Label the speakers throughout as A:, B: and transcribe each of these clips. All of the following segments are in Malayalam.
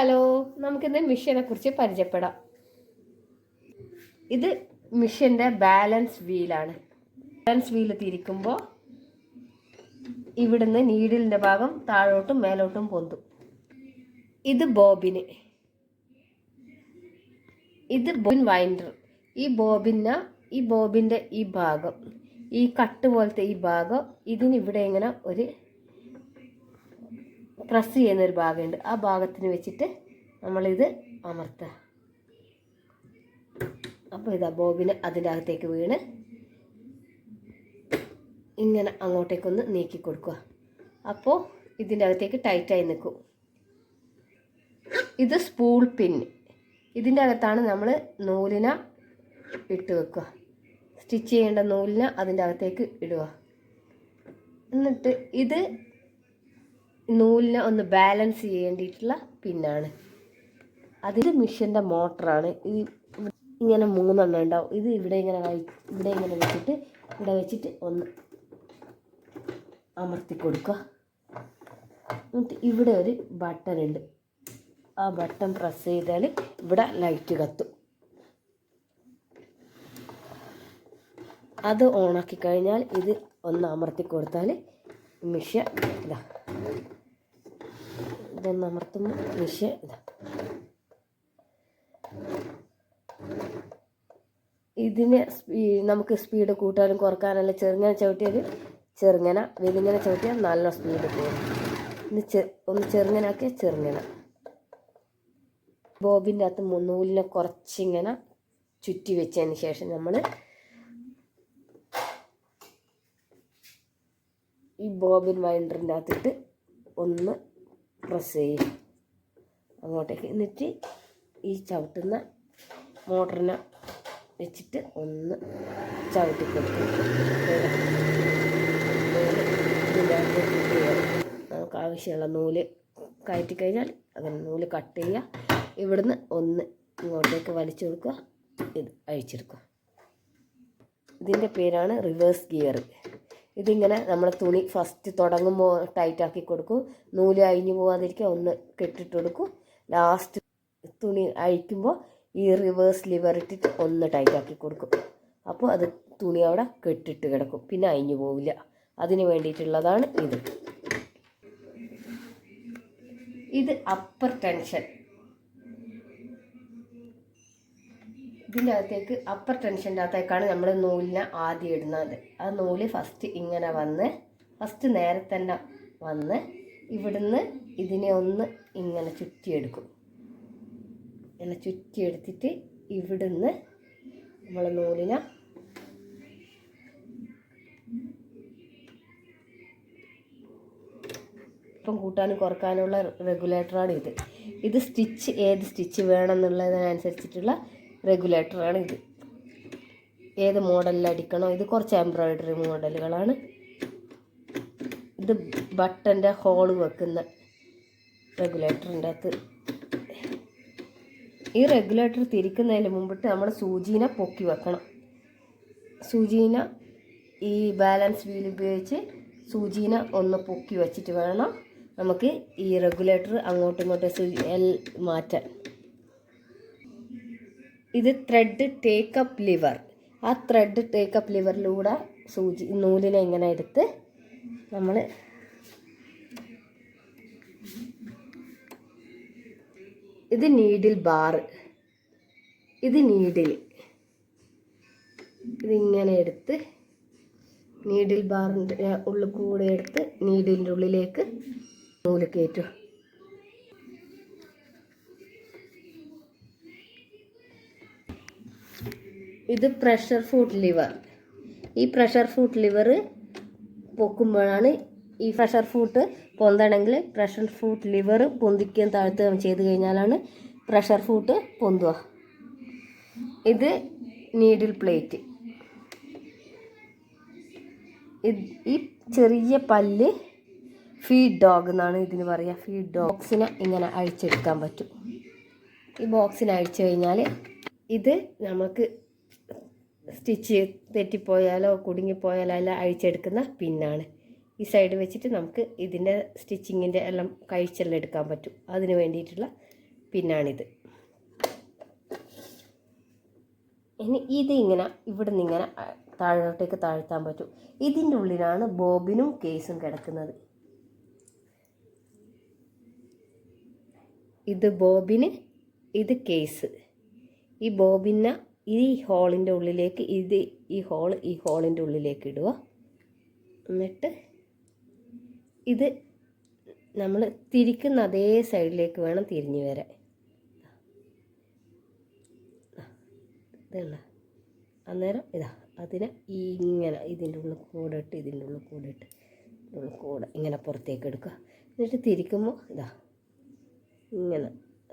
A: ഹലോ, നമുക്കിന്ന് മിഷ്യനെ കുറിച്ച് പരിചയപ്പെടാം. ഇത് മിഷ്യൻ്റെ ബാലൻസ് വീലാണ്. ബാലൻസ് വീല് തിരിക്കുമ്പോൾ ഇവിടുന്ന് നീഡിലിൻ്റെ ഭാഗം താഴോട്ടും മേലോട്ടും പൊന്തും. ഇത് ബോബിന്, ഇത് ബോബിൻ വൈൻഡർ. ഈ ബോബിൻ്റെ ഈ ഭാഗം, ഈ കട്ട് പോലത്തെ ഈ ഭാഗം, ഇതിനിവിടെ ഇങ്ങനെ ഒരു പ്രസ് ചെയ്യുന്നൊരു ഭാഗമുണ്ട്. ആ ഭാഗത്തിന് വെച്ചിട്ട് നമ്മളിത് അമർത്തുക. അപ്പോൾ ഇതാ ബോബിന് അതിൻ്റെ അകത്തേക്ക് വീണ് ഇങ്ങനെ അങ്ങോട്ടേക്കൊന്ന് നീക്കി കൊടുക്കുക. അപ്പോൾ ഇതിൻ്റെ അകത്തേക്ക് ടൈറ്റായി നിൽക്കും. ഇത് സ്പൂൾ പിൻ. ഇതിൻ്റെ അകത്താണ് നമ്മൾ നൂലിനെ ഇട്ട് വെക്കുക. സ്റ്റിച്ച് ചെയ്യേണ്ട നൂലിനെ അതിൻ്റെ അകത്തേക്ക് ഇടുക. എന്നിട്ട് ഇത് നൂലിനെ ഒന്ന് ബാലൻസ് ചെയ്യേണ്ടിയിട്ടുള്ള പിന്നാണ്. അതിൽ മിഷ്യൻ്റെ മോട്ടറാണ്. ഇത് ഇങ്ങനെ 3 എണ്ണം ഉണ്ടാവും. ഇത് ഇവിടെ ഇങ്ങനെ വെച്ചിട്ട് ഇവിടെ വെച്ചിട്ട് ഒന്ന് അമർത്തി കൊടുക്കുക. എന്നിട്ട് ഇവിടെ ഒരു ബട്ടൺ ഉണ്ട്. ആ ബട്ടൺ പ്രസ് ചെയ്താൽ ഇവിടെ ലൈറ്റ് കത്തും. അത് ഓണാക്കി കഴിഞ്ഞാൽ ഇത് ഒന്ന് അമർത്തി കൊടുത്താൽ മിഷ്യൻ ഇതൊന്ന് അമർത്തുമ്പോൾ മിഷ്യൻ ഇതിന് നമുക്ക് സ്പീഡ് കൂട്ടാനും കുറക്കാനല്ല. ചെറുങ്ങനെ ചവിട്ടിയാൽ ചെറുങ്ങനെ, വലിങ്ങനെ ചവിട്ടിയാൽ നല്ല സ്പീഡ് പോകും. ഒന്ന് ചെറുങ്ങനാക്കിയ ചെറുങ്ങനെ. ബോബിൻ്റെ അകത്ത് നൂലിനെ കുറച്ചിങ്ങനെ ചുറ്റി വെച്ചതിന് ശേഷം നമ്മൾ ഈ ബോബിൻ വൈൻഡറിൻ്റെ അകത്തിട്ട് ഒന്ന് പ്രസ് ചെയ്യും അങ്ങോട്ടേക്ക്. എന്നിട്ട് ഈ ചവിട്ടുന്ന മോട്ടറിനെ വെച്ചിട്ട് ഒന്ന് ചവിട്ടി കൊടുക്കും. നമുക്ക് ആവശ്യമുള്ള നൂല് കയറ്റി കഴിഞ്ഞാൽ അങ്ങനെ നൂല് കട്ട് ചെയ്യുക. ഇവിടുന്ന് ഒന്ന് ഇങ്ങോട്ടേക്ക് വലിച്ചു കൊടുക്കുക, ഇത് അഴിച്ചെടുക്കുക. ഇതിൻ്റെ പേരാണ് റിവേഴ്സ് ഗിയർ. ഇതിങ്ങനെ നമ്മൾ തുണി ഫസ്റ്റ് തുടങ്ങുമ്പോൾ ടൈറ്റാക്കി കൊടുക്കും. നൂല് അഴിഞ്ഞു പോകാതിരിക്കാൻ ഒന്ന് കെട്ടിട്ട് കൊടുക്കും. ലാസ്റ്റ് തുണി അഴിക്കുമ്പോൾ ഈ റിവേഴ്സ് ലിവർ ഇട്ടിട്ട് ഒന്ന് ടൈറ്റാക്കി കൊടുക്കും. അപ്പോൾ അത് തുണി അവിടെ കെട്ടിട്ട് കിടക്കും, പിന്നെ അഴിഞ്ഞു പോവില്ല. അതിന് വേണ്ടിയിട്ടുള്ളതാണ് ഇത്. ഇത് അപ്പർ ടെൻഷൻ. ഇതിൻ്റെ അകത്തേക്ക് അപ്പർ ടെൻഷൻ്റെ അകത്തേക്കാണ് നമ്മൾ നൂലിനെ ആദ്യം ഇടുന്നത്. ആ നൂല് ഫസ്റ്റ് ഇങ്ങനെ വന്ന് നേരെ തന്നെ വന്ന് ഇവിടുന്ന് ഇതിനെ ഒന്ന് ഇങ്ങനെ ചുറ്റിയെടുക്കും. ഇങ്ങനെ ചുറ്റിയെടുത്തിട്ട് ഇവിടുന്ന് നമ്മൾ നൂലിനെ ഇപ്പം കൂട്ടാനും കുറക്കാനുള്ള റെഗുലേറ്ററാണ് ഇത്. ഇത് ഏത് സ്റ്റിച്ച് വേണമെന്നുള്ളതിനനുസരിച്ചിട്ടുള്ള റെഗുലേറ്ററാണ് ഇത്. ഏത് മോഡലിൽ അടിക്കണോ. ഇത് കുറച്ച് എംബ്രോയിഡറി മോഡലുകളാണ്. ഇത് ബട്ടൻ്റെ ഹോള് വെക്കുന്ന റെഗുലേറ്ററിൻ്റെ അകത്ത്. ഈ റെഗുലേറ്റർ തിരിക്കുന്നതിന് മുമ്പിട്ട് നമ്മൾ സൂചീനെ പൊക്കി വെക്കണം. സൂചീനെ ഈ ബാലൻസ് വീൽ ഉപയോഗിച്ച് സൂചീനെ ഒന്ന് പൊക്കി വെച്ചിട്ട് വേണം നമുക്ക് ഈ റെഗുലേറ്റർ അങ്ങോട്ടും ഇങ്ങോട്ടും മാറ്റാൻ. ഇത് ത്രെഡ് ടേക്കപ്പ് ലിവർ. ആ ത്രെഡ് ടേക്കപ്പ് ലിവറിലൂടെ നൂലിനെ ഇങ്ങനെ എടുത്ത് നമ്മൾ ഇത് നീഡിൽ ബാർ. ഇത് നീഡിൽ. ഇതിങ്ങനെ എടുത്ത് നീഡിൽ ബാറിൻ്റെ ഉള്ളിൽ കൂടെ എടുത്ത് നീഡിലിൻ്റെ ഉള്ളിലേക്ക് നൂല് കയറ്റും. ഇത് പ്രഷർ ഫുട്ട് ലിവർ. ഈ പ്രഷർ ഫുട്ട് ലിവർ പൊക്കുമ്പോഴാണ് ഈ പ്രഷർ ഫുട്ട് പൊന്തണമെങ്കിൽ പ്രഷർ ഫുട്ട് ലിവർ പൊന്തിക്കുകയും താഴ്ത്തുകയും ചെയ്ത് കഴിഞ്ഞാലാണ് പ്രഷർ ഫുട്ട് പൊന്തുക. ഇത് നീഡിൽ പ്ലേറ്റ്. ഈ ചെറിയ പല്ല് ഫീഡ് ഡോഗ് എന്നാണ് ഇതിന് പറയുക. ഫീഡ് ബോക്സിനെ ഇങ്ങനെ അഴിച്ചെടുക്കാൻ പറ്റും. ഈ ബോക്സിനെ അഴിച്ചു കഴിഞ്ഞാൽ ഇത് നമുക്ക് സ്റ്റിച്ച് തെറ്റിപ്പോയാലോ കുടുങ്ങിപ്പോയാലോ എല്ലാം അഴിച്ചെടുക്കുന്ന പിന്നാണ്. ഈ സൈഡ് വെച്ചിട്ട് നമുക്ക് ഇതിൻ്റെ സ്റ്റിച്ചിങ്ങിൻ്റെ എല്ലാം കഴിച്ചെല്ലാം എടുക്കാൻ പറ്റും. അതിന് വേണ്ടിയിട്ടുള്ള പിന്നാണിത്. ഇനി ഇത് ഇങ്ങനെ ഇവിടെ നിന്ന് ഇങ്ങനെ താഴോട്ടേക്ക് താഴ്ത്താൻ പറ്റും. ഇതിൻ്റെ ഉള്ളിലാണ് ബോബിനും കേസും കിടക്കുന്നത്. ഇത് ബോബിന്, ഇത് കേസ്. ഈ ബോബിനെ ഈ ഹോളിൻ്റെ ഉള്ളിലേക്ക്, ഈ ഹോളിൻ്റെ ഉള്ളിലേക്ക് ഇടുക. എന്നിട്ട് ഇത് നമ്മൾ തിരിക്കുന്ന അതേ സൈഡിലേക്ക് വേണം തിരിഞ്ഞു വരാൻ. ഇതല്ല, അന്നേരം അതിനെ ഇങ്ങനെ ഇതിൻ്റെ ഉള്ളിൽ കൂടെ ഇട്ട് ഇങ്ങനെ പുറത്തേക്ക് എടുക്കുക. എന്നിട്ട് തിരിക്കുമ്പോൾ ഇങ്ങനെ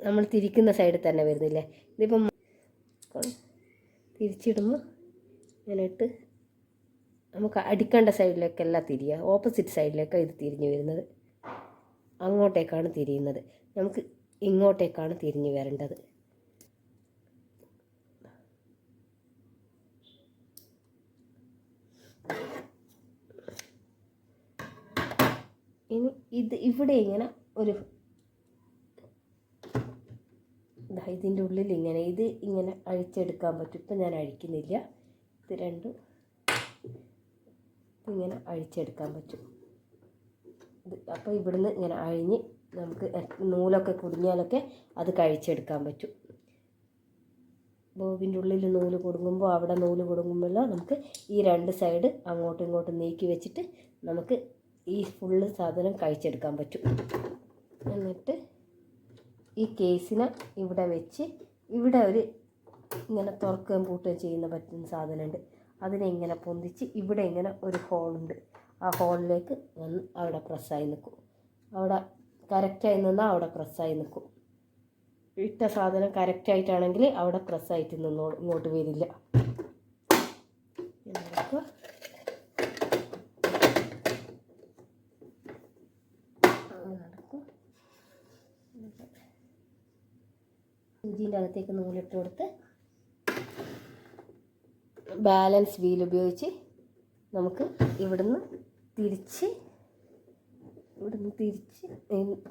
A: നമ്മൾ തിരിക്കുന്ന സൈഡിൽ തന്നെ വരുന്നില്ലേ. ഇതിപ്പം തിരിച്ചിടുമ്പോൾ ഇങ്ങനെ ഇട്ട് നമുക്ക് അടിക്കേണ്ട സൈഡിലേക്കല്ല തിരിയുക, ഓപ്പോസിറ്റ് സൈഡിലേക്കാണ് ഇത് തിരിഞ്ഞു വരുന്നത്. അങ്ങോട്ടേക്കാണ് തിരിയുന്നത്, നമുക്ക് ഇങ്ങോട്ടേക്കാണ് തിരിഞ്ഞു വരേണ്ടത്. ഇനി ഇവിടെ ഇങ്ങനെ ഒരു ഇതിൻ്റെ ഉള്ളിൽ ഇങ്ങനെ അഴിച്ചെടുക്കാൻ പറ്റും. ഇപ്പം ഞാൻ അഴിക്കുന്നില്ല. ഇത് രണ്ടും ഇങ്ങനെ അഴിച്ചെടുക്കാൻ പറ്റും. അപ്പോൾ ഇവിടുന്ന് ഇങ്ങനെ അഴിഞ്ഞ് നമുക്ക് നൂലൊക്കെ കുടുങ്ങിയാലൊക്കെ അത് കഴിച്ചെടുക്കാൻ പറ്റും. ബോബിൻ്റെ ഉള്ളിൽ നൂല് കുടുങ്ങുമ്പോൾ അവിടെ നൂല് കുടുങ്ങുമ്പോഴല്ലോ നമുക്ക് ഈ രണ്ട് സൈഡ് അങ്ങോട്ടും ഇങ്ങോട്ടും നീക്കി വെച്ചിട്ട് നമുക്ക് ഈ ഫുള്ള് സാധനം കഴിച്ചെടുക്കാൻ പറ്റും. എന്നിട്ട് ഈ കേസിനെ ഇവിടെ വെച്ച് ഇവിടെ ഒരു ഇങ്ങനെ തുറക്കുകയും പൂട്ടുകയും ചെയ്യുന്ന പറ്റുന്ന സാധനമുണ്ട്. അതിനെ ഇങ്ങനെ പൊന്തിച്ച് ഇവിടെ ഇങ്ങനെ ഒരു ഹോളുണ്ട്. ആ ഹോളിലേക്ക് വന്ന് അവിടെ പ്രസ്സായി നിൽക്കും. അവിടെ കറക്റ്റായി നിന്നാൽ അവിടെ പ്രസ്സായി നിൽക്കും. ഇട്ട സാധനം കറക്റ്റായിട്ടാണെങ്കിൽ അവിടെ പ്രസ്സായിട്ട് നിന്നോളും, ഇങ്ങോട്ട് വരില്ല. സൂചിൻ്റെ അകത്തേക്ക് നൂലിട്ട് കൊടുത്ത് ബാലൻസ് വീൽ ഉപയോഗിച്ച് നമുക്ക് ഇവിടുന്ന് തിരിച്ച്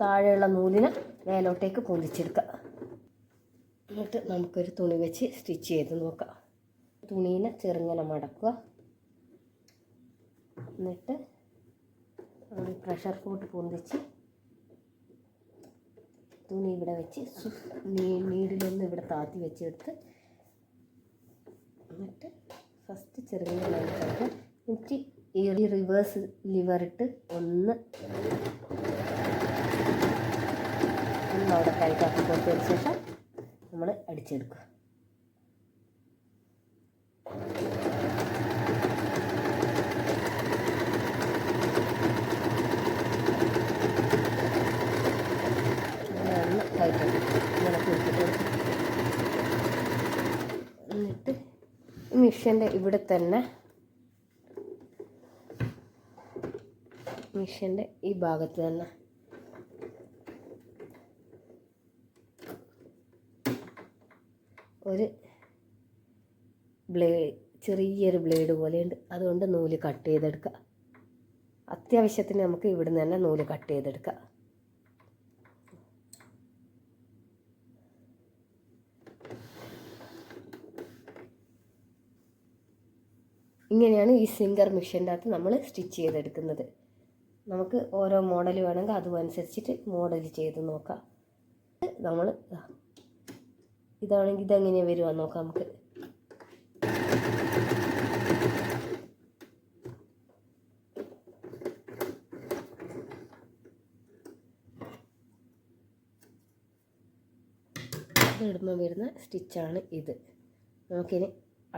A: താഴെയുള്ള നൂലിനെ മേലോട്ടേക്ക് പൊന്തിച്ചെടുക്കാം. എന്നിട്ട് നമുക്കൊരു തുണി വെച്ച് സ്റ്റിച്ച് ചെയ്ത് നോക്കാം. തുണീനെ ചെറുങ്ങനെ മടക്കുക. എന്നിട്ട് പ്രഷർ ഫുഡ് പൊന്തിച്ച് തുണി ഇവിടെ വെച്ച് നീഡിലൊന്ന് ഇവിടെ താത്തി വെച്ചെടുത്ത് എന്നിട്ട് ഫസ്റ്റ് ചെറുങ്ങനെ ലൈൻ എന്നിട്ട് ഈ റിവേഴ്സ് ലിവറിട്ട് ഒന്ന് അവിടെ കൈറ്റാക്കി കൊടുത്തതിന് ശേഷം നമ്മൾ അടിച്ചെടുക്കുക. എന്നിട്ട് മിഷ്യൻ്റെ ഇവിടെ തന്നെ മിഷ്യൻ്റെ ഈ ഭാഗത്ത് തന്നെ ഒരു ചെറിയൊരു ബ്ലേഡ് പോലെയുണ്ട്. അതുകൊണ്ട് നൂല് കട്ട് ചെയ്തെടുക്കുക. അത്യാവശ്യത്തിന് നമുക്ക് ഇവിടുന്ന് തന്നെ നൂല് കട്ട് ചെയ്തെടുക്കാം. ഇങ്ങനെയാണ് ഈ സിംഗർ മെഷീൻ്റെ അകത്ത് നമ്മൾ സ്റ്റിച്ച് ചെയ്തെടുക്കുന്നത്. നമുക്ക് ഓരോ മോഡൽ വേണമെങ്കിൽ അതും അനുസരിച്ചിട്ട് മോഡൽ ചെയ്ത് നോക്കാം. നമ്മൾ ഇതാണെങ്കിൽ ഇതെങ്ങനെയാണ് വരുവാന്ന് നോക്കാം. നമുക്ക് ഇടുമ്പോൾ വരുന്ന സ്റ്റിച്ചാണ് ഇത്. നമുക്കിനി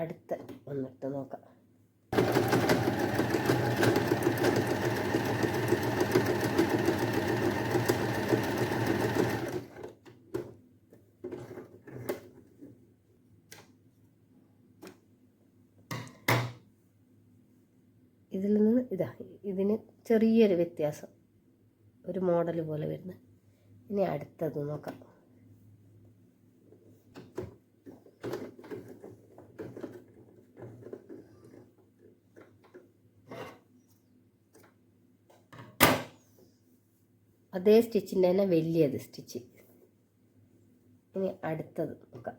A: അടുത്ത വന്നിട്ട് നോക്കാം. ഇതിൽ നിന്ന് ഇതിന് ചെറിയൊരു വ്യത്യാസം, ഒരു മോഡൽ പോലെ വരുന്നത്. ഇനി അടുത്തത് നോക്കാം. അതേ സ്റ്റിച്ചിൻ്റെ തന്നെ വലിയത് സ്റ്റിച്ച്. ഇനി അടുത്തത് നോക്കാം.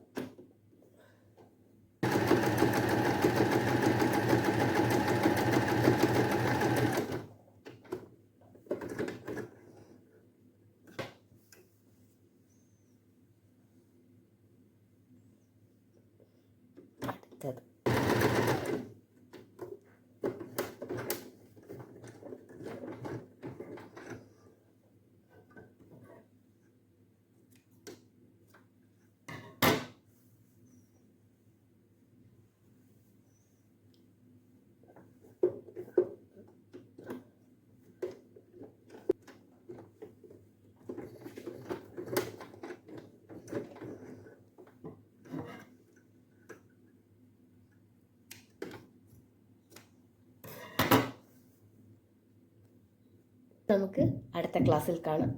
A: അടുത്തത് നമുക്ക് അടുത്ത ക്ലാസ്സിൽ കാണാം.